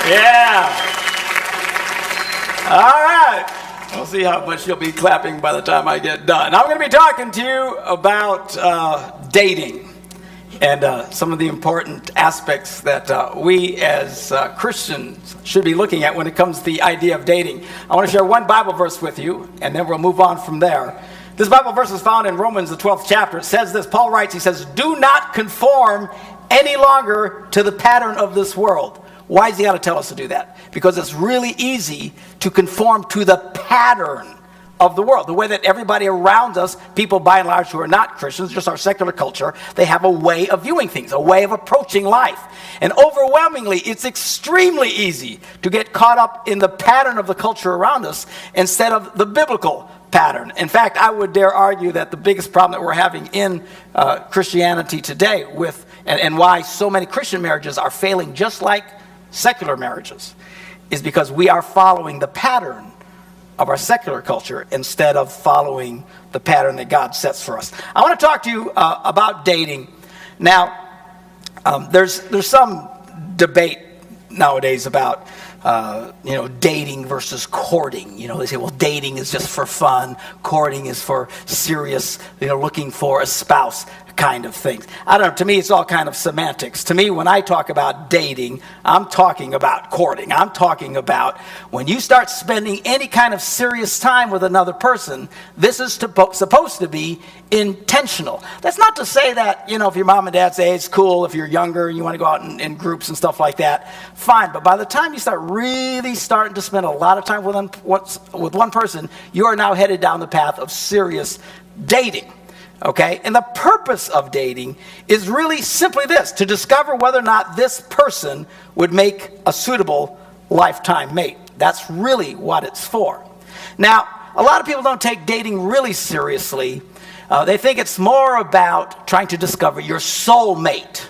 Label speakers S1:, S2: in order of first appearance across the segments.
S1: Yeah. All right. We'll see how much you'll be clapping by the time I get done. I'm going to be talking to you about dating and some of the important aspects that we as Christians should be looking at when it comes to the idea of dating. I want to share one Bible verse with you, and then we'll move on from there. This Bible verse is found in Romans, the 12th chapter. It says this. Paul writes, he says, "Do not conform any longer to the pattern of this world." Why does he got to tell us to do that? Because it's really easy to conform to the pattern of the world. The way that everybody around us, people by and large who are not Christians, just our secular culture, they have a way of viewing things, a way of approaching life. And overwhelmingly, it's extremely easy to get caught up in the pattern of the culture around us instead of the biblical pattern. In fact, I would dare argue that the biggest problem that we're having in Christianity today with and why so many Christian marriages are failing just like secular marriages is because we are following the pattern of our secular culture instead of following the pattern that God sets for us. I want to talk to you about dating. Now, there's some debate nowadays about dating versus courting. They say, well, dating is just for fun. Courting is for serious, looking for a spouse kind of things. I don't know. To me, it's all kind of semantics. To me, when I talk about dating, I'm talking about courting. I'm talking about when you start spending any kind of serious time with another person, this is supposed to be intentional. That's not to say that, if your mom and dad say it's cool, if you're younger and you want to go out in groups and stuff like that, fine. But by the time you start really starting to spend a lot of time with one person, you are now headed down the path of serious dating. Okay? And the purpose of dating is really simply this, to discover whether or not this person would make a suitable lifetime mate. That's really what it's for. Now, a lot of people don't take dating really seriously. They think it's more about trying to discover your soulmate.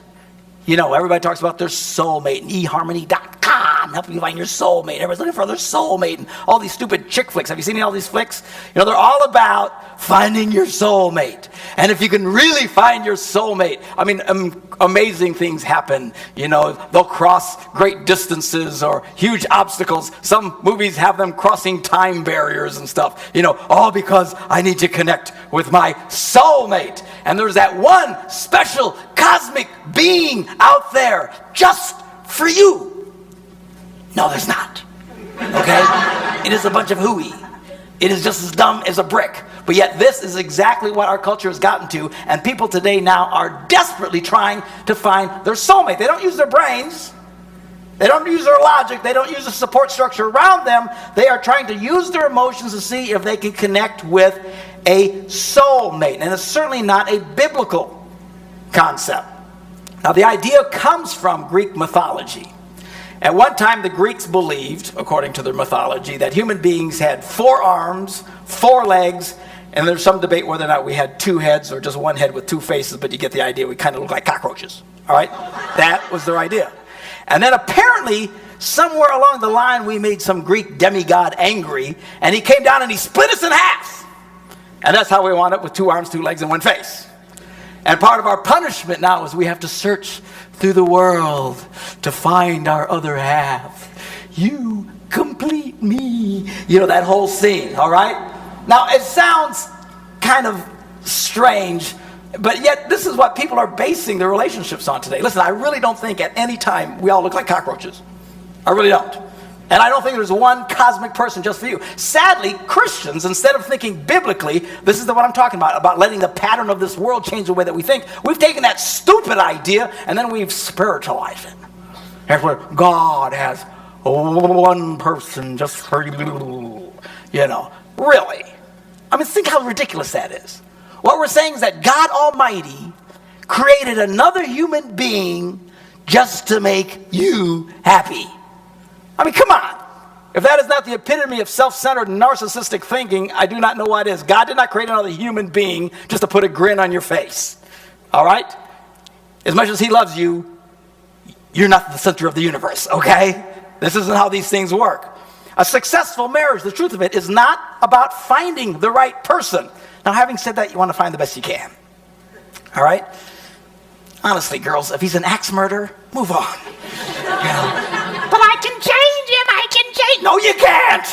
S1: Everybody talks about their soulmate and eHarmony.com, helping you find your soulmate. Everybody's looking for their soulmate and all these stupid chick flicks. Have you seen all these flicks? They're all about finding your soulmate. And if you can really find your soulmate, amazing things happen. They'll cross great distances or huge obstacles. Some movies have them crossing time barriers and stuff. All because I need to connect with my soulmate. And there's that one special cosmic being out there just for you. No, there's not. Okay? It is a bunch of hooey. It is just as dumb as a brick. But yet this is exactly what our culture has gotten to, and people today now are desperately trying to find their soulmate. They don't use their brains. They don't use their logic. They don't use the support structure around them. They are trying to use their emotions to see if they can connect with a soulmate. And it's certainly not a biblical concept. Now, the idea comes from Greek mythology. At one time, the Greeks believed, according to their mythology, that human beings had 4 arms, 4 legs, and there's some debate whether or not we had 2 heads or just 1 head with 2 faces, but you get the idea. We kind of look like cockroaches. All right? That was their idea. And then apparently, somewhere along the line, we made some Greek demigod angry, and he came down and he split us in half. And that's how we wound up with 2 arms, 2 legs, and 1 face. And part of our punishment now is we have to search through the world to find our other half. You complete me. That whole scene, all right? Now, it sounds kind of strange, but yet this is what people are basing their relationships on today. Listen, I really don't think at any time we all look like cockroaches. I really don't. And I don't think there's one cosmic person just for you. Sadly, Christians, instead of thinking biblically, this is what I'm talking about letting the pattern of this world change the way that we think. We've taken that stupid idea and then we've spiritualized it. That's where God has one person just for you. Really. Think how ridiculous that is. What we're saying is that God Almighty created another human being just to make you happy. Come on. If that is not the epitome of self-centered narcissistic thinking, I do not know what is. God did not create another human being just to put a grin on your face. All right? As much as he loves you, you're not the center of the universe, okay? This isn't how these things work. A successful marriage, the truth of it, is not about finding the right person. Now, having said that, you want to find the best you can. All right? Honestly, girls, if he's an axe murderer, move on. But I can change him, I can change. No, you can't.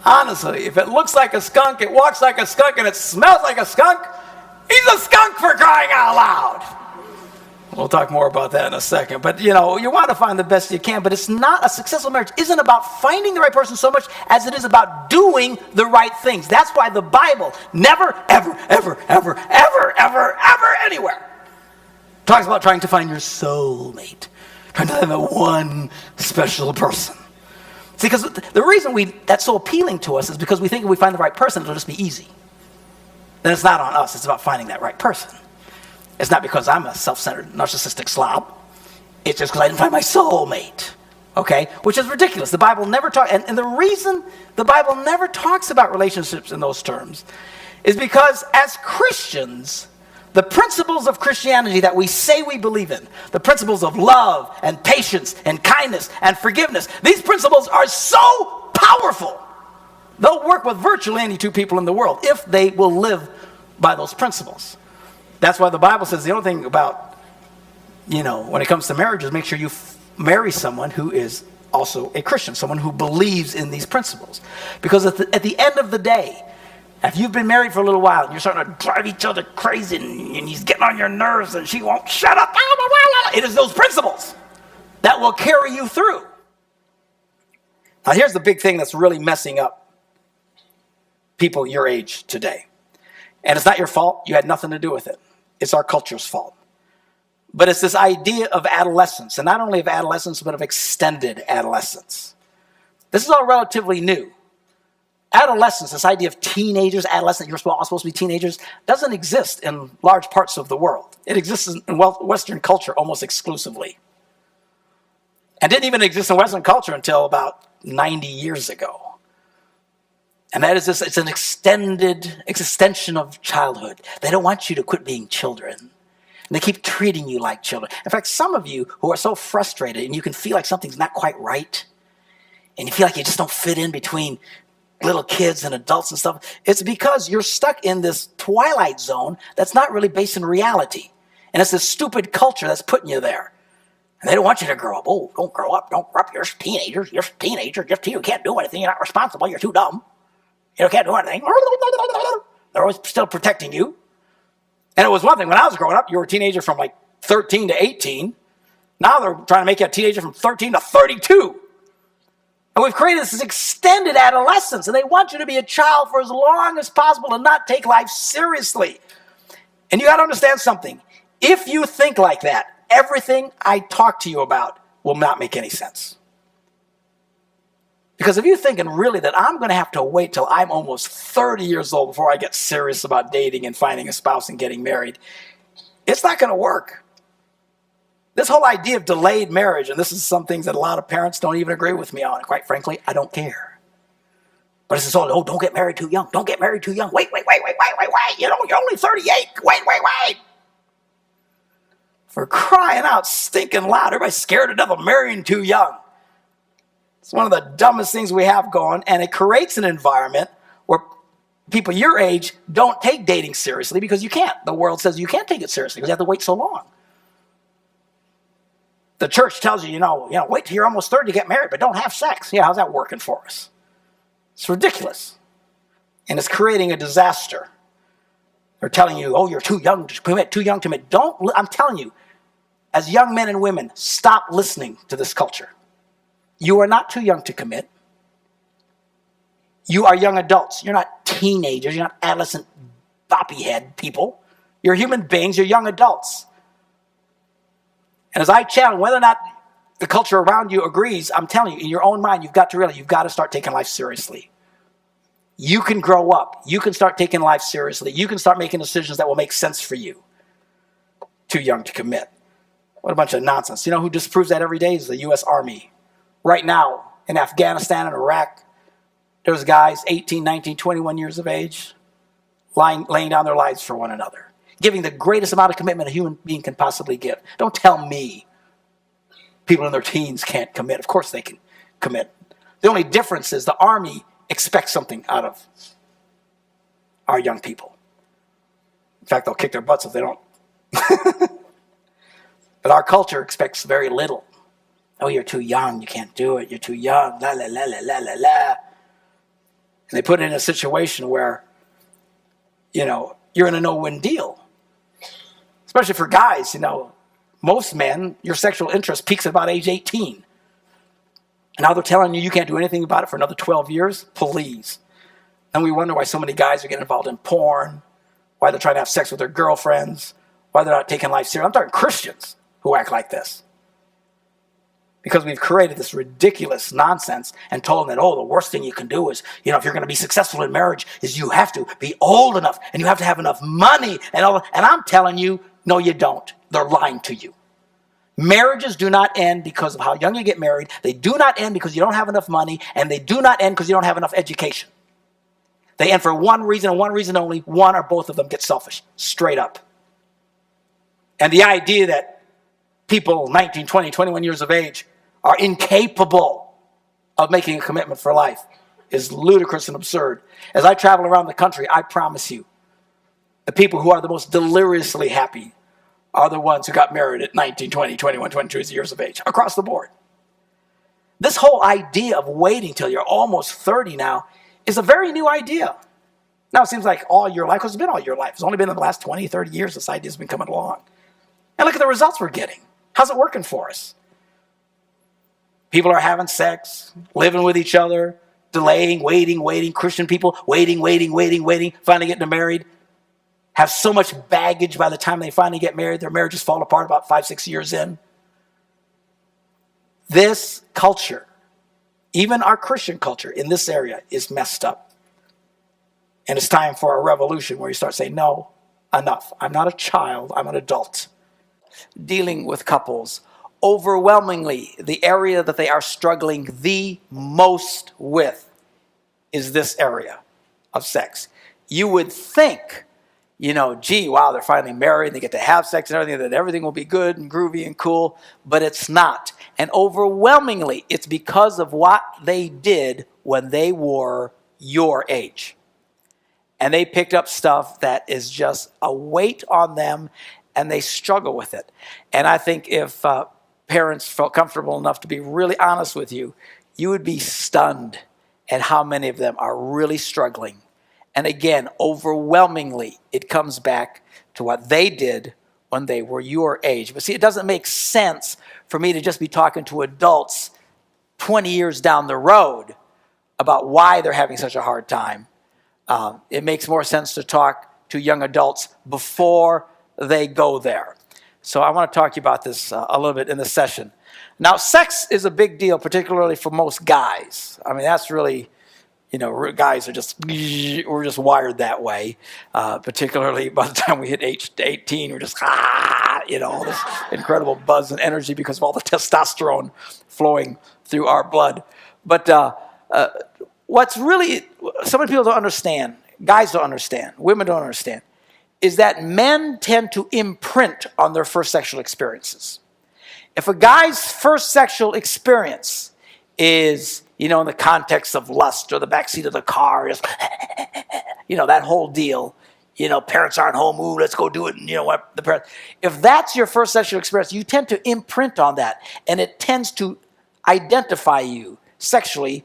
S1: Honestly, if it looks like a skunk, it walks like a skunk, and it smells like a skunk, he's a skunk, for crying out loud. We'll talk more about that in a second. But, you want to find the best you can, but it's not, a successful marriage isn't about finding the right person so much as it is about doing the right things. That's why the Bible never, ever, ever, ever, ever, ever, ever, anywhere talks about trying to find your soulmate, trying to find the one special person. See, because the reason that's so appealing to us is because we think if we find the right person, it'll just be easy. Then it's not on us. It's about finding that right person. It's not because I'm a self-centered, narcissistic slob. It's just because I didn't find my soulmate, okay? Which is ridiculous. The Bible never talks, and the reason the Bible never talks about relationships in those terms is because as Christians, the principles of Christianity that we say we believe in, the principles of love and patience and kindness and forgiveness, these principles are so powerful. They'll work with virtually any two people in the world if they will live by those principles. That's why the Bible says the only thing about, when it comes to marriage is make sure you marry someone who is also a Christian, someone who believes in these principles. Because at the end of the day, if you've been married for a little while and you're starting to drive each other crazy and he's getting on your nerves and she won't shut up, it is those principles that will carry you through. Now here's the big thing that's really messing up people your age today. And it's not your fault. You had nothing to do with it. It's our culture's fault. But it's this idea of adolescence, and not only of adolescence, but of extended adolescence. This is all relatively new. Adolescence, this idea of teenagers, adolescents, you're all supposed to be teenagers, doesn't exist in large parts of the world. It exists in Western culture almost exclusively. And didn't even exist in Western culture until about 90 years ago. And that is this, it's an extension of childhood. They don't want you to quit being children. And they keep treating you like children. In fact, some of you who are so frustrated and you can feel like something's not quite right, and you feel like you just don't fit in between little kids and adults and stuff, it's because you're stuck in this twilight zone that's not really based in reality. And it's this stupid culture that's putting you there. And they don't want you to grow up. Oh, don't grow up. You're teenagers. You can't do anything. You're not responsible. You're too dumb. You can't do anything. They're always still protecting you. And it was one thing, when I was growing up, you were a teenager from like 13 to 18. Now they're trying to make you a teenager from 13 to 32. And we've created this extended adolescence, and they want you to be a child for as long as possible and not take life seriously. And you got to understand something. If you think like that, everything I talk to you about will not make any sense. Because if you're thinking really that I'm going to have to wait till I'm almost 30 years old before I get serious about dating and finding a spouse and getting married, it's not going to work. This whole idea of delayed marriage, and this is some things that a lot of parents don't even agree with me on. Quite frankly, I don't care. But it's just all, don't get married too young. Don't get married too young. Wait. You're only 38. Wait. For crying out stinking loud. Everybody's scared to death of marrying too young. It's one of the dumbest things we have going, and it creates an environment where people your age don't take dating seriously because you can't. The world says you can't take it seriously because you have to wait so long. The church tells you, wait till you're almost 30 to get married, but don't have sex. Yeah, how's that working for us? It's ridiculous. And it's creating a disaster. They're telling you, you're too young to commit, too young to commit. I'm telling you, as young men and women, stop listening to this culture. You are not too young to commit. You are young adults. You're not teenagers. You're not adolescent boppy head people. You're human beings. You're young adults. And as I challenge, whether or not the culture around you agrees, I'm telling you, in your own mind, you've got to realize you've got to start taking life seriously. You can grow up. You can start taking life seriously. You can start making decisions that will make sense for you. Too young to commit. What a bunch of nonsense. You know who disproves that every day is the U.S. Army. Right now, in Afghanistan and Iraq, there's guys 18, 19, 21 years of age laying down their lives for one another, giving the greatest amount of commitment a human being can possibly give. Don't tell me people in their teens can't commit. Of course they can commit. The only difference is the Army expects something out of our young people. In fact, they'll kick their butts if they don't. But But our culture expects very little. Oh, you're too young, you can't do it, you're too young, la la la la la la la. And they put it in a situation where, you're in a no-win deal. Especially for guys, most men, your sexual interest peaks at about age 18. And now they're telling you can't do anything about it for another 12 years? Please. And we wonder why so many guys are getting involved in porn, why they're trying to have sex with their girlfriends, why they're not taking life serious. I'm talking Christians who act like this. Because we've created this ridiculous nonsense and told them that, the worst thing you can do is, if you're going to be successful in marriage, is you have to be old enough and you have to have enough money and all. And I'm telling you, no, you don't. They're lying to you. Marriages do not end because of how young you get married. They do not end because you don't have enough money, and they do not end because you don't have enough education. They end for one reason and one reason only. One or both of them get selfish, straight up. And the idea that people 19, 20, 21 years of age are incapable of making a commitment for life is ludicrous and absurd. As I travel around the country, I promise you, the people who are the most deliriously happy are the ones who got married at 19, 20, 21, 22 years of age, across the board. This whole idea of waiting till you're almost 30 now is a very new idea. Now it seems like all your life, because it's been all your life. It's only been in the last 20, 30 years this idea's been coming along. And look at the results we're getting. How's it working for us? People are having sex, living with each other, delaying, waiting. Christian people waiting, finally getting married. Have so much baggage by the time they finally get married. Their marriages fall apart about 5-6 years in. This culture, even our Christian culture in this area, is messed up. And it's time for a revolution where you start saying, no, enough. I'm not a child, I'm an adult. Dealing with couples, overwhelmingly, the area that they are struggling the most with is this area of sex. You would think, wow, they're finally married, they get to have sex and everything, that everything will be good and groovy and cool, but it's not. And overwhelmingly, it's because of what they did when they were your age. And they picked up stuff that is just a weight on them, and they struggle with it. And I think if parents felt comfortable enough to be really honest with you, you would be stunned at how many of them are really struggling. And again, overwhelmingly, it comes back to what they did when they were your age. But see, it doesn't make sense for me to just be talking to adults 20 years down the road about why they're having such a hard time. It makes more sense to talk to young adults before they go there. So I want to talk to you about this a little bit in this session. Now, sex is a big deal, particularly for most guys. I mean, that's really... guys we're just wired that way, particularly by the time we hit age 18, we're just, all this incredible buzz and energy because of all the testosterone flowing through our blood. But what's really, so many people don't understand, guys don't understand, women don't understand, is that men tend to imprint on their first sexual experiences. If a guy's first sexual experience is, in the context of lust or the backseat of the car, just, that whole deal, parents aren't home, ooh, let's go do it, and what the parents. If that's your first sexual experience, you tend to imprint on that, and it tends to identify you sexually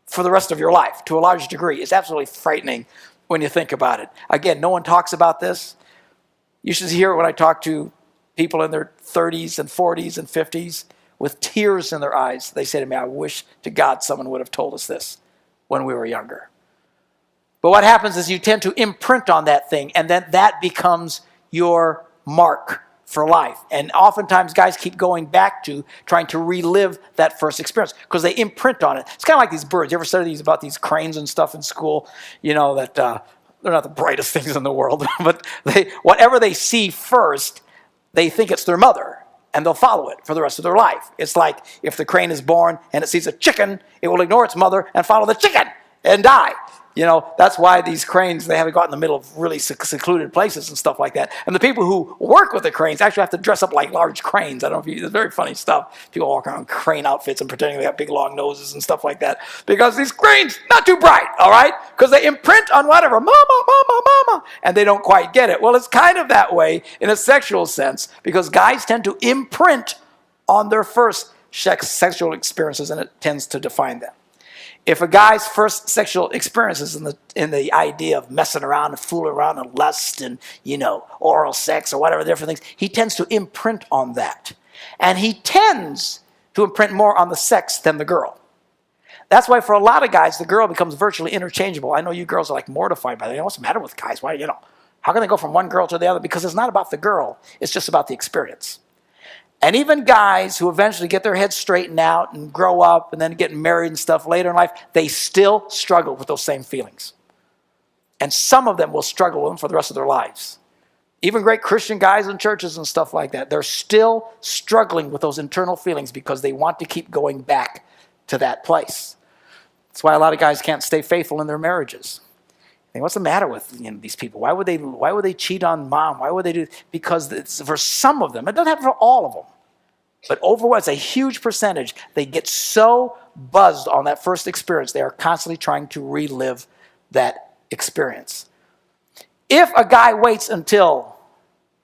S1: for the rest of your life to a large degree. It's absolutely frightening when you think about it. Again, no one talks about this. You should hear it when I talk to people in their 30s and 40s and 50s. With tears in their eyes, they say to me, I wish to God someone would have told us this when we were younger. But what happens is you tend to imprint on that thing, and then that becomes your mark for life. And oftentimes guys keep going back to trying to relive that first experience because they imprint on it. It's kind of like these birds. You ever study about these cranes and stuff in school? That they're not the brightest things in the world, but whatever they see first, they think it's their mother. And they'll follow it for the rest of their life. It's like if the crane is born and it sees a chicken, it will ignore its mother and follow the chicken and die. That's why these cranes, they have to go out in the middle of really secluded places and stuff like that. And the people who work with the cranes actually have to dress up like large cranes. I don't know if it's very funny stuff. People walk around in crane outfits and pretending they have big long noses and stuff like that. Because these cranes, not too bright, all right? Because they imprint on whatever, mama, mama, mama, and they don't quite get it. Well, it's kind of that way in a sexual sense, because guys tend to imprint on their first sexual experiences, and it tends to define them. If a guy's first sexual experiences in the idea of messing around and fooling around and lust and, oral sex or whatever different things, he tends to imprint on that. And he tends to imprint more on the sex than the girl. That's why for a lot of guys, the girl becomes virtually interchangeable. I know you girls are like mortified by that. What's the matter with guys? Why, how can they go from one girl to the other? Because it's not about the girl. It's just about the experience. And even guys who eventually get their heads straightened out and grow up and then get married and stuff later in life, they still struggle with those same feelings. And some of them will struggle with them for the rest of their lives. Even great Christian guys in churches and stuff like that, they're still struggling with those internal feelings because they want to keep going back to that place. That's why a lot of guys can't stay faithful in their marriages. What's the matter with these people? Why would they cheat on mom? Why would they do? Because for some of them, it doesn't happen for all of them, but overall, it's a huge percentage. They get so buzzed on that first experience, they are constantly trying to relive that experience. If a guy waits until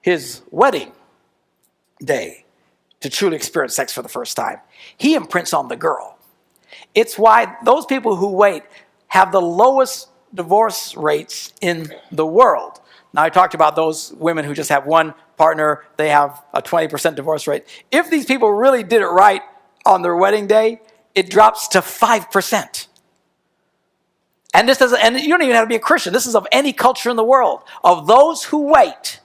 S1: his wedding day to truly experience sex for the first time, he imprints on the girl. It's why those people who wait have the lowest divorce rates in the world. Now, I talked about those women who just have one partner. They have a 20% divorce rate. If these people really did it right on their wedding day, it drops to 5%. And you don't even have to be a Christian. This is of any culture in the world. Of those who wait,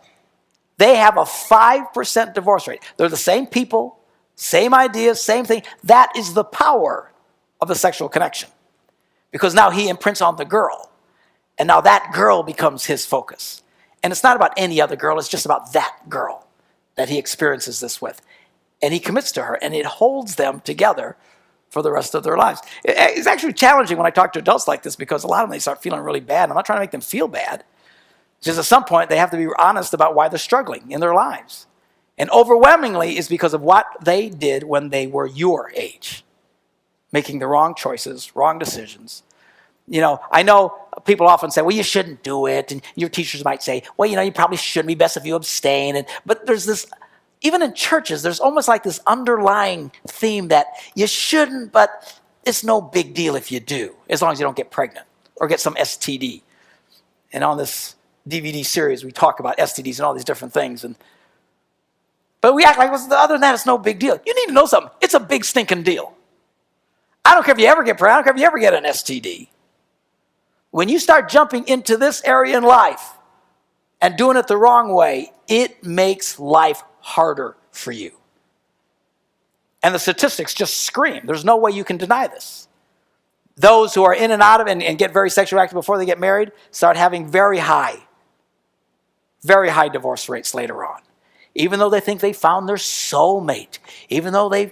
S1: they have a 5% divorce rate. They're the same people, same ideas, same thing. That is the power of the sexual connection. Because now he imprints on the girl. And now that girl becomes his focus. And it's not about any other girl. It's just about that girl that he experiences this with. And he commits to her. And it holds them together for the rest of their lives. It's actually challenging when I talk to adults like this, because a lot of them, they start feeling really bad. I'm not trying to make them feel bad. Just at some point, they have to be honest about why they're struggling in their lives. And overwhelmingly is because of what they did when they were your age. Making the wrong choices, wrong decisions. I know people often say, well, you shouldn't do it. And your teachers might say, well, you probably shouldn't. Be best if you abstain. But there's this, even in churches, there's almost like this underlying theme that you shouldn't, but it's no big deal if you do, as long as you don't get pregnant or get some STD. And on this DVD series, we talk about STDs and all these different things. But we act like, well, other than that, it's no big deal. You need to know something. It's a big stinking deal. I don't care if you ever get pregnant. I don't care if you ever get an STD. When you start jumping into this area in life and doing it the wrong way, it makes life harder for you. And the statistics just scream. There's no way you can deny this. Those who are in and out of it and get very sexually active before they get married start having very high divorce rates later on. Even though they think they found their soulmate, even though they've,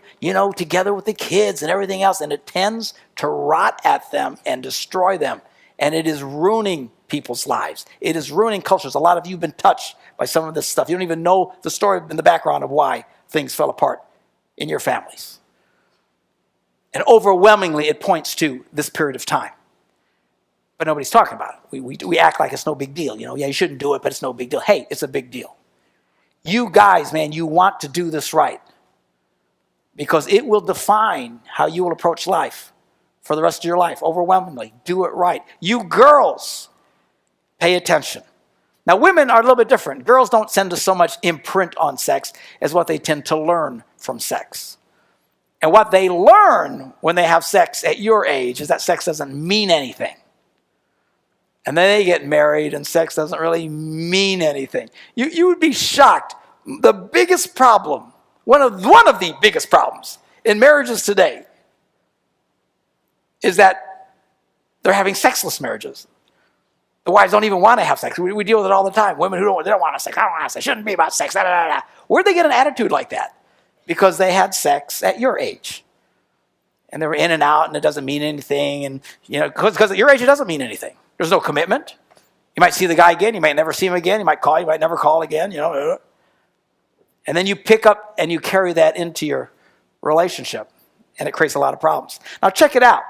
S1: together with the kids and everything else, and it tends to rot at them and destroy them. And it is ruining people's lives. It is ruining cultures. A lot of you have been touched by some of this stuff. You don't even know the story in the background of why things fell apart in your families. And overwhelmingly, it points to this period of time. But nobody's talking about it. We act like it's no big deal. You shouldn't do it, but it's no big deal. Hey, it's a big deal. You guys, man, you want to do this right. Because it will define how you will approach life for the rest of your life. Overwhelmingly, do it right. You girls, pay attention. Now, women are a little bit different. Girls don't tend to so much imprint on sex as what they tend to learn from sex. And what they learn when they have sex at your age is that sex doesn't mean anything. And then they get married and sex doesn't really mean anything. You would be shocked. The biggest problem, one of the biggest problems in marriages today is that they're having sexless marriages. The wives don't even want to have sex. We deal with it all the time. Women who don't want to have sex. I don't want to have sex. It shouldn't be about sex. Da, da, da, da. Where'd they get an attitude like that? Because they had sex at your age. And they were in and out, and it doesn't mean anything. And because at your age, it doesn't mean anything.
S2: There's no commitment. You might see the guy again. You might never see him again. You might call. You might never call again. And then you pick up and you carry that into your relationship, and it creates a lot of problems. Now check it out.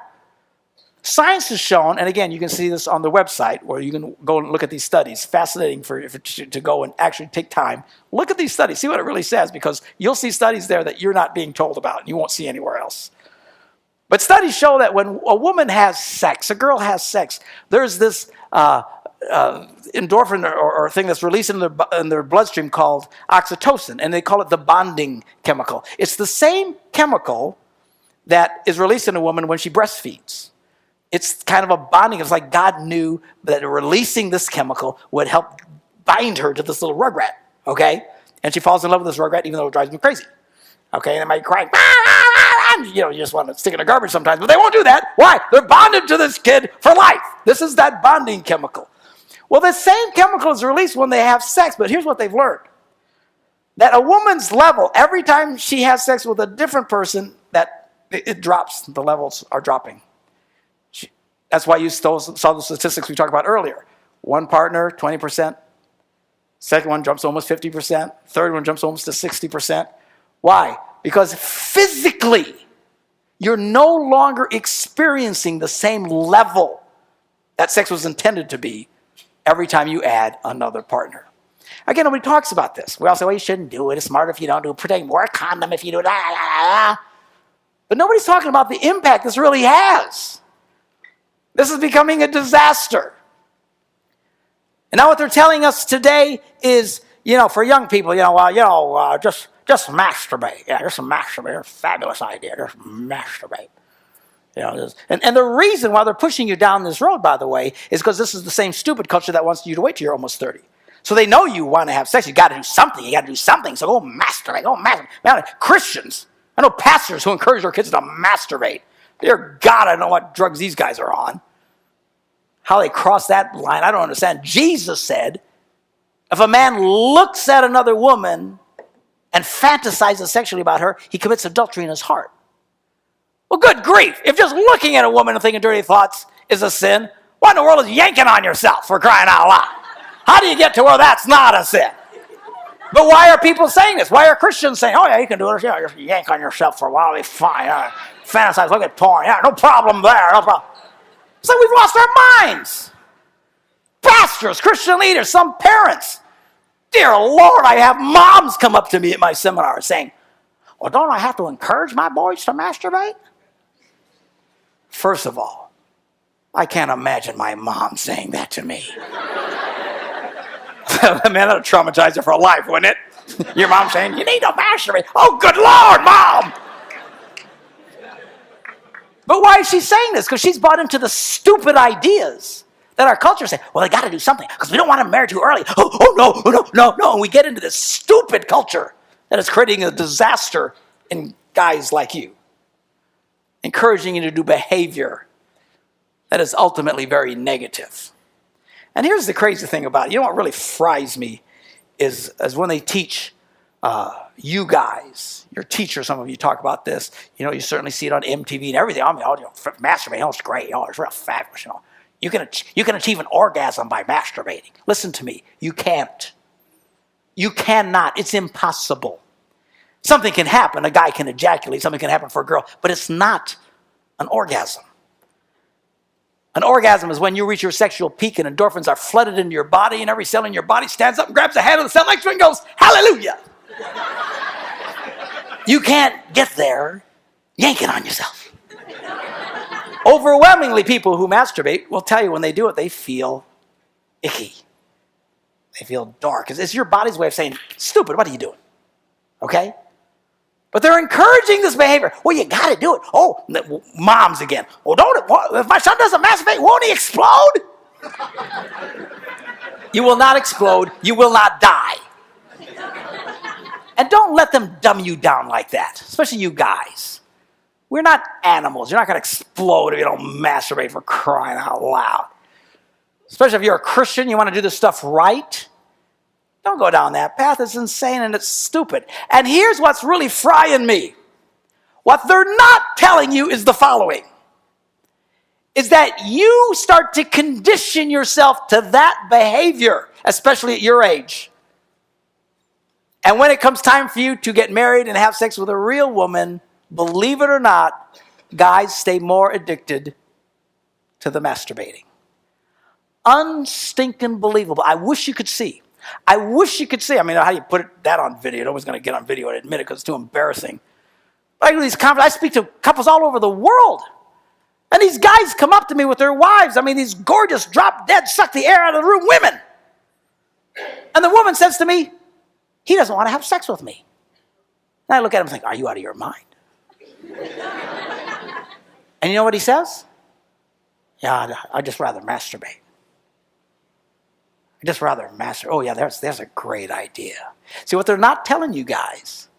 S2: Science has shown, and again, you can see this on the website where you can go and look at these studies. Fascinating to go and actually take time. Look at these studies. See what it really says, because you'll see studies there that you're not being told about and you won't see anywhere else. But studies show that when a woman has sex, a girl has sex, there's this endorphin or thing that's released in their bloodstream called oxytocin, and they call it the bonding chemical. It's the same chemical that is released in a woman when she breastfeeds. It's kind of a bonding. It's like God knew that releasing this chemical would help bind her to this little rugrat, okay? And she falls in love with this rugrat even though it drives me crazy, okay? And they might cry, you just want to stick it in the garbage sometimes, but they won't do that. Why? They're bonded to this kid for life. This is that bonding chemical. Well, the same chemical is released when they have sex, but here's what they've learned. That a woman's level, every time she has sex with a different person, that it drops. The levels are dropping. That's why you saw the statistics we talked about earlier. One partner, 20%. Second one jumps almost 50%. Third one jumps almost to 60%. Why? Because physically, you're no longer experiencing the same level that sex was intended to be every time you add another partner. Again, nobody talks about this. We all say, well, you shouldn't do it. It's smarter if you don't do it. Protect more condom if you do it. But nobody's talking about the impact this really has. This is becoming a disaster. And now what they're telling us today is, for young people, just masturbate. Yeah, just masturbate. It's a fabulous idea. Just masturbate. And the reason why they're pushing you down this road, by the way, is because this is the same stupid culture that wants you to wait till you're almost 30. So they know you want to have sex. You got to do something. You got to do something. So go masturbate. Go masturbate. Man, Christians, I know pastors who encourage their kids to masturbate. Dear God, I don't know what drugs these guys are on. How they cross that line, I don't understand. Jesus said, if a man looks at another woman and fantasizes sexually about her, he commits adultery in his heart. Well, good grief. If just looking at a woman and thinking dirty thoughts is a sin, what in the world is yanking on yourself, for crying out loud? How do you get to where that's not a sin? But why are people saying this? Why are Christians saying, oh, yeah, you can do it. Just yank on yourself for a while. It'll be fine. Fantasize, look at porn. Yeah, no problem there. No problem. It's like we've lost our minds. Pastors, Christian leaders, some parents. Dear Lord, I have moms come up to me at my seminar saying, well, don't I have to encourage my boys to masturbate? First of all, I can't imagine my mom saying that to me. Man, that would traumatize her for life, wouldn't it? Your mom saying, you need to masturbate. Oh, good Lord, Mom! But why is she saying this? Because she's bought into the stupid ideas that our culture says, well, they got to do something because we don't want to marry too early. No. And we get into this stupid culture that is creating a disaster in guys like you, encouraging you to do behavior that is ultimately very negative. And here's the crazy thing about it. You know what really fries me is when they teach you guys, your teachers, some of you talk about this. You certainly see it on MTV and everything. Masturbating, it's great. It's real fabulous. You can achieve an orgasm by masturbating. Listen to me. You can't. You cannot. It's impossible. Something can happen. A guy can ejaculate. Something can happen for a girl. But it's not an orgasm. An orgasm is when you reach your sexual peak and endorphins are flooded into your body and every cell in your body stands up and grabs a hand of the cell next to it and goes, hallelujah. You can't get there yanking on yourself. Overwhelmingly, people who masturbate will tell you when they do it, they feel icky. They feel dark. It's your body's way of saying, stupid, what are you doing? Okay? But they're encouraging this behavior. Well, you got to do it. Oh, moms again. Well, if my son doesn't masturbate, won't he explode? You will not explode. You will not die. And don't let them dumb you down like that, especially you guys. We're not animals. You're not going to explode if you don't masturbate, for crying out loud. Especially if you're a Christian, you want to do this stuff right. Don't go down that path. It's insane and it's stupid. And here's what's really frying me. What they're not telling you is the following. is that you start to condition yourself to that behavior, especially at your age. And when it comes time for you to get married and have sex with a real woman, believe it or not, guys stay more addicted to the masturbating. Unstinking believable. I wish you could see. I wish you could see. I mean, how do you put that on video? Nobody's going to get on video and admit it because it's too embarrassing. I speak to couples all over the world. And these guys come up to me with their wives. I mean, these gorgeous, drop dead, suck the air out of the room women. And the woman says to me, he doesn't want to have sex with me. And I look at him and think, are you out of your mind? And you know what he says? Yeah, I'd just rather masturbate. I'd just rather masturbate. Oh, yeah, there's a great idea. See, what they're not telling you guys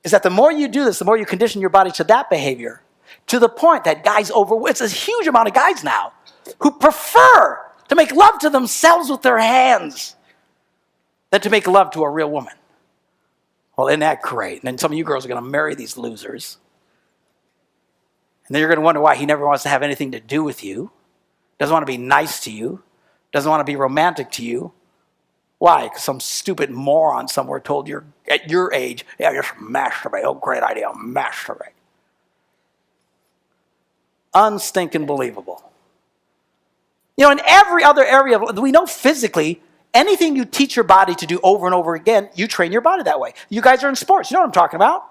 S2: is that the more you do this, the more you condition your body to that behavior, to the point that it's a huge amount of guys now who prefer to make love to themselves with their hands than to make love to a real woman. Well, isn't that great? And then some of you girls are going to marry these losers. And then you're going to wonder why he never wants to have anything to do with you, doesn't want to be nice to you, doesn't want to be romantic to you. Why? Because some stupid moron somewhere told you at your age, yeah, just masturbate. Oh, great idea, masturbate. Unstinking believable. You know, in every other area, we know physically, anything you teach your body to do over and over again, you train your body that way. You guys are in sports. You know what I'm talking about.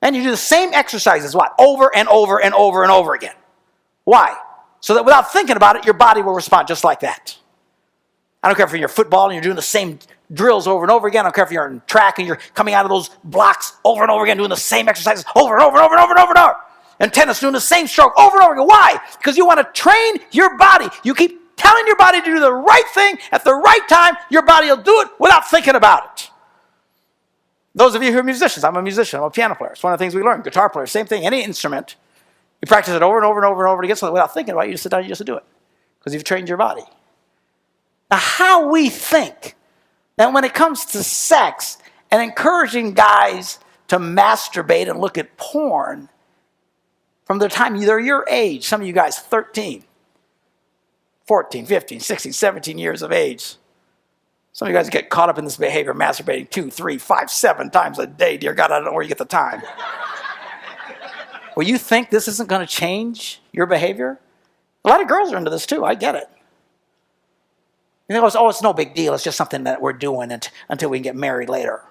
S2: And you do the same exercises, what? Over and over and over and over again. Why? So that without thinking about it, your body will respond just like that. I don't care if you're football and you're doing the same drills over and over again. I don't care if you're in track and you're coming out of those blocks over and over again, doing the same exercises over and over and over and over and over and over. And tennis, doing the same stroke over and over again. Why? Because you want to train your body. You keep telling your body to do the right thing at the right time, your body will do it without thinking about it. Those of you who are musicians, I'm a musician, I'm a piano player. It's one of the things we learn. Guitar player, same thing, any instrument. You practice it over and over and over and over again, so without thinking about it, you just sit down and you just do it. Because you've trained your body. Now, how we think that when it comes to sex and encouraging guys to masturbate and look at porn from the time they're your age, some of you guys 13, 14, 15, 16, 17 years of age. Some of you guys get caught up in this behavior, masturbating 2, 3, 5, 7 times a day. Dear God, I don't know where you get the time. Well, you think this isn't going to change your behavior? A lot of girls are into this too. I get it. You think, oh, it's no big deal. It's just something that we're doing until we can get married later.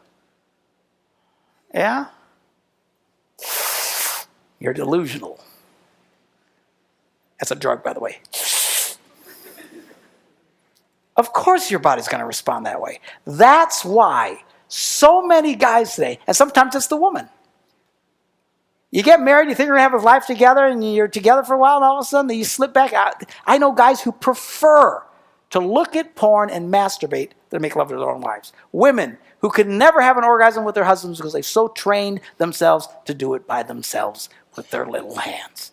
S2: Yeah? You're delusional. That's a drug, by the way. Of course your body's going to respond that way. That's why so many guys today, and sometimes it's the woman. You get married, you think you're going to have a life together, and you're together for a while, and all of a sudden you slip back out. I know guys who prefer to look at porn and masturbate than make love to their own wives. Women who could never have an orgasm with their husbands because they've so trained themselves to do it by themselves with their little hands.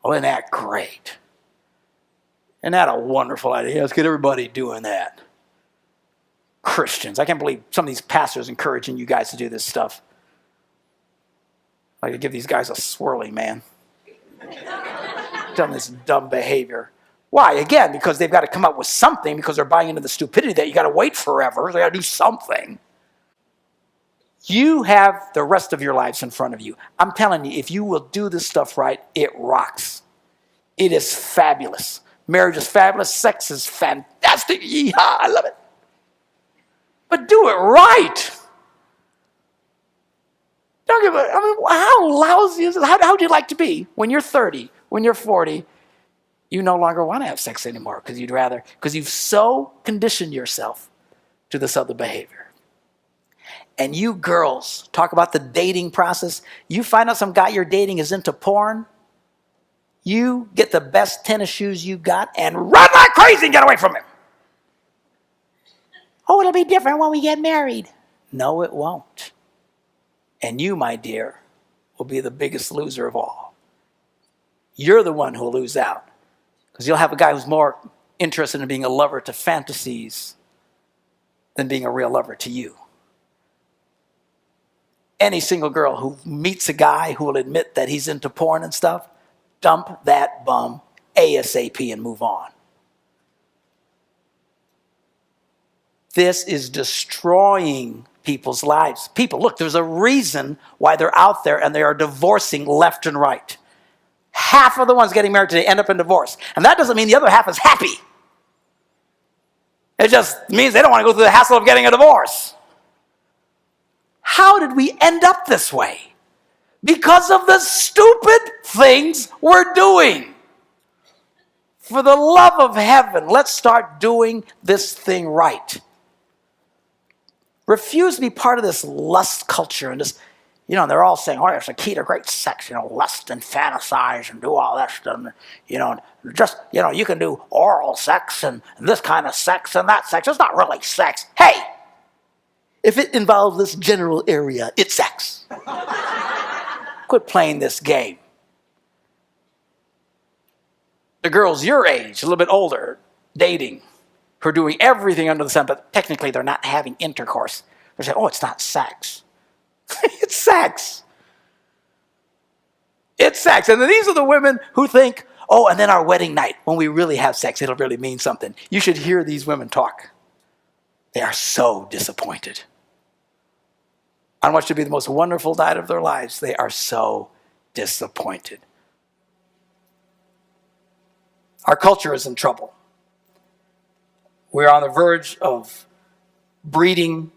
S2: Oh, isn't that great? Isn't that a wonderful idea? Let's get everybody doing that. Christians. I can't believe some of these pastors encouraging you guys to do this stuff. I could give these guys a swirly, man. Done this dumb behavior. Why? Again, because they've got to come up with something because they're buying into the stupidity that you got to wait forever. So they got to do something. You have the rest of your lives in front of you. I'm telling you, if you will do this stuff right, it rocks. It is fabulous. Marriage is fabulous. Sex is fantastic. Yeehaw, I love it. But do it right. Don't give a, I mean, how lousy is it? How would you like to be when you're 30, when you're 40, you no longer want to have sex anymore because you've so conditioned yourself to this other behavior. And you girls, talk about the dating process. You find out some guy you're dating is into porn. You get the best tennis shoes you got and run like crazy and get away from him. Oh, it'll be different when we get married. No, it won't. And you, my dear, will be the biggest loser of all. You're the one who will lose out. Because you'll have a guy who's more interested in being a lover to fantasies than being a real lover to you. Any single girl who meets a guy who will admit that he's into porn and stuff, dump that bum ASAP and move on. This is destroying people's lives. People, look, there's a reason why they're out there and they are divorcing left and right. Half of the ones getting married today end up in divorce. And that doesn't mean the other half is happy. It just means they don't want to go through the hassle of getting a divorce. How did we end up this way? Because of the stupid things we're doing. For the love of heaven, let's start doing this thing right. Refuse to be part of this lust culture and this, they're all saying, oh, it's a key to great sex, lust and fantasize and do all that stuff. You can do oral sex and this kind of sex and that sex. It's not really sex. Hey, if it involves this general area, it's sex. Quit playing this game. The girls your age, a little bit older, dating, who are doing everything under the sun, but technically they're not having intercourse. They're saying, oh, it's not sex. It's sex. It's sex. And then these are the women who think, oh, and then our wedding night, when we really have sex, it'll really mean something. You should hear these women talk. They are so disappointed. On what should be the most wonderful night of their lives, they are so disappointed. Our culture is in trouble. We're on the verge of breeding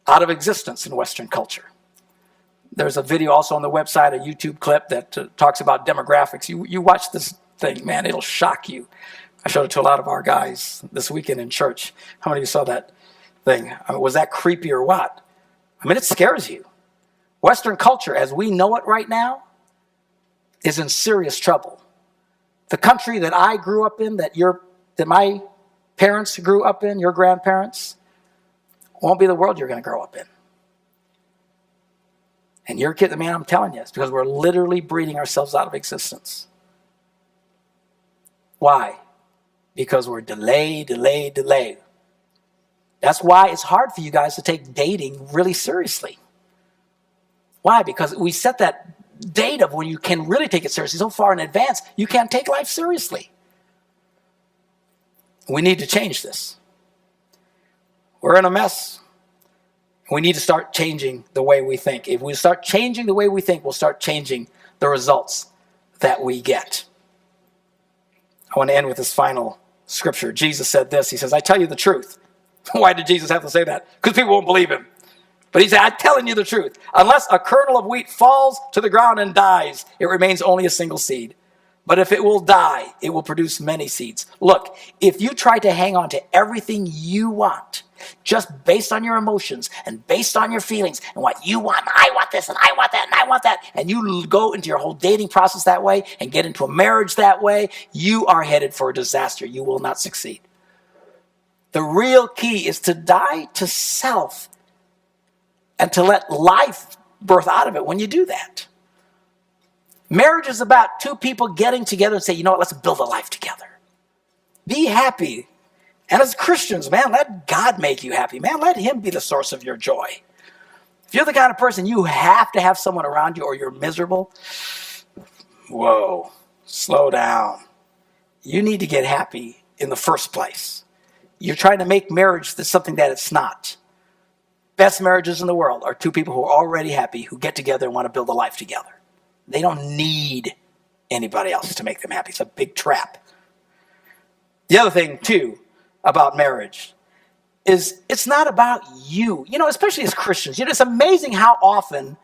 S2: out of existence in Western culture. There's a video also on the website, a YouTube clip that talks about demographics. You watch this thing, man, it'll shock you. I showed it to a lot of our guys this weekend in church. How many of you saw that thing? Was that creepy or what? It scares you. Western culture, as we know it right now, is in serious trouble. The country that I grew up in, that my parents grew up in, your grandparents, won't be the world you're going to grow up in. And you're kidding, man, I'm telling you, it's because we're literally breeding ourselves out of existence. Why? Because we're delayed. That's why it's hard for you guys to take dating really seriously. Why? Because we set that date of when you can really take it seriously so far in advance, you can't take life seriously. We need to change this. We're in a mess. We need to start changing the way we think. If we start changing the way we think, we'll start changing the results that we get. I want to end with this final scripture. Jesus said this. He says, I tell you the truth. Why did Jesus have to say that? Because people won't believe him. But he said, I'm telling you the truth. Unless a kernel of wheat falls to the ground and dies, it remains only a single seed. But if it will die, it will produce many seeds. Look, if you try to hang on to everything you want, just based on your emotions and based on your feelings and what you want, I want this and I want that and I want that, and you go into your whole dating process that way and get into a marriage that way, you are headed for a disaster. You will not succeed. The real key is to die to self and to let life birth out of it when you do that. Marriage is about two people getting together and say, you know what, let's build a life together. Be happy. And as Christians, man, let God make you happy. Man, let him be the source of your joy. If you're the kind of person you have to have someone around you or you're miserable, whoa, slow down. You need to get happy in the first place. You're trying to make marriage something that it's not. Best marriages in the world are two people who are already happy, who get together and want to build a life together. They don't need anybody else to make them happy. It's a big trap. The other thing, too, about marriage is it's not about you. Especially as Christians, it's amazing how often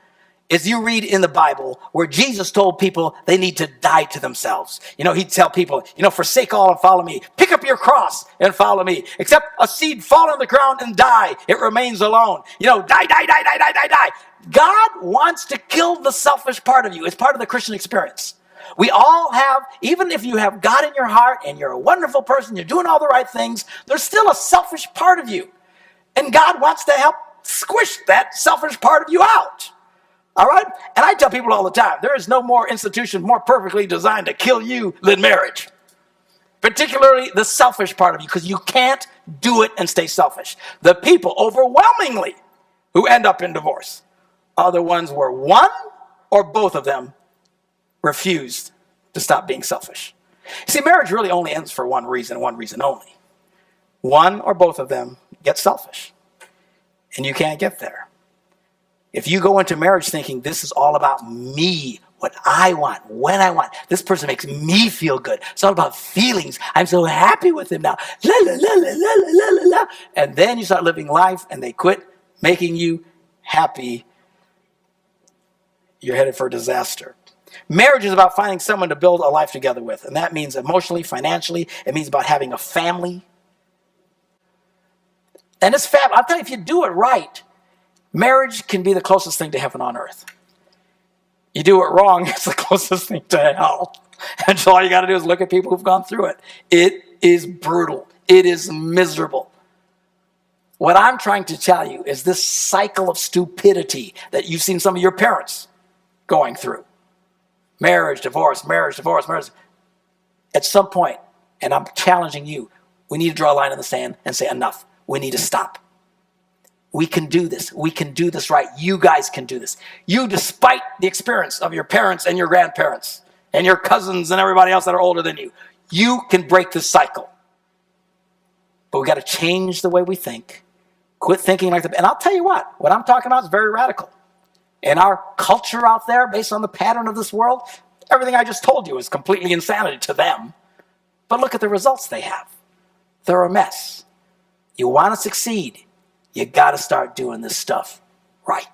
S2: is you read in the Bible where Jesus told people they need to die to themselves. He'd tell people, forsake all and follow me. Pick up your cross and follow me. Except a seed fall on the ground and die. It remains alone. Die. God wants to kill the selfish part of you. It's part of the Christian experience. We all have, even if you have God in your heart and you're a wonderful person, you're doing all the right things, there's still a selfish part of you. And God wants to help squish that selfish part of you out. All right? And I tell people all the time, there is no more institution more perfectly designed to kill you than marriage. Particularly the selfish part of you, because you can't do it and stay selfish. The people overwhelmingly who end up in divorce are the ones where one or both of them refused to stop being selfish. See, marriage really only ends for one reason only. One or both of them get selfish, and you can't get there. If you go into marriage thinking this is all about me, what I want, when I want, this person makes me feel good. It's all about feelings. I'm so happy with him now. La, la, la, la, la, la, la, la. And then you start living life and they quit making you happy. You're headed for disaster. Marriage is about finding someone to build a life together with. And that means emotionally, financially. It means about having a family. And this family, I'll tell you, if you do it right, marriage can be the closest thing to heaven on earth. You do it wrong, it's the closest thing to hell. And so all you got to do is look at people who've gone through it. It is brutal. It is miserable. What I'm trying to tell you is this cycle of stupidity that you've seen some of your parents going through. Marriage, divorce, marriage, divorce, marriage. At some point, and I'm challenging you, we need to draw a line in the sand and say enough. We need to stop. We can do this. We can do this right. You guys can do this. You, despite the experience of your parents and your grandparents and your cousins and everybody else that are older than you, you can break this cycle. But we got to change the way we think. Quit thinking like and I'll tell you what I'm talking about is very radical. In our culture out there, based on the pattern of this world, everything I just told you is completely insanity to them. But look at the results they have. They're a mess. You want to succeed, you got to start doing this stuff right.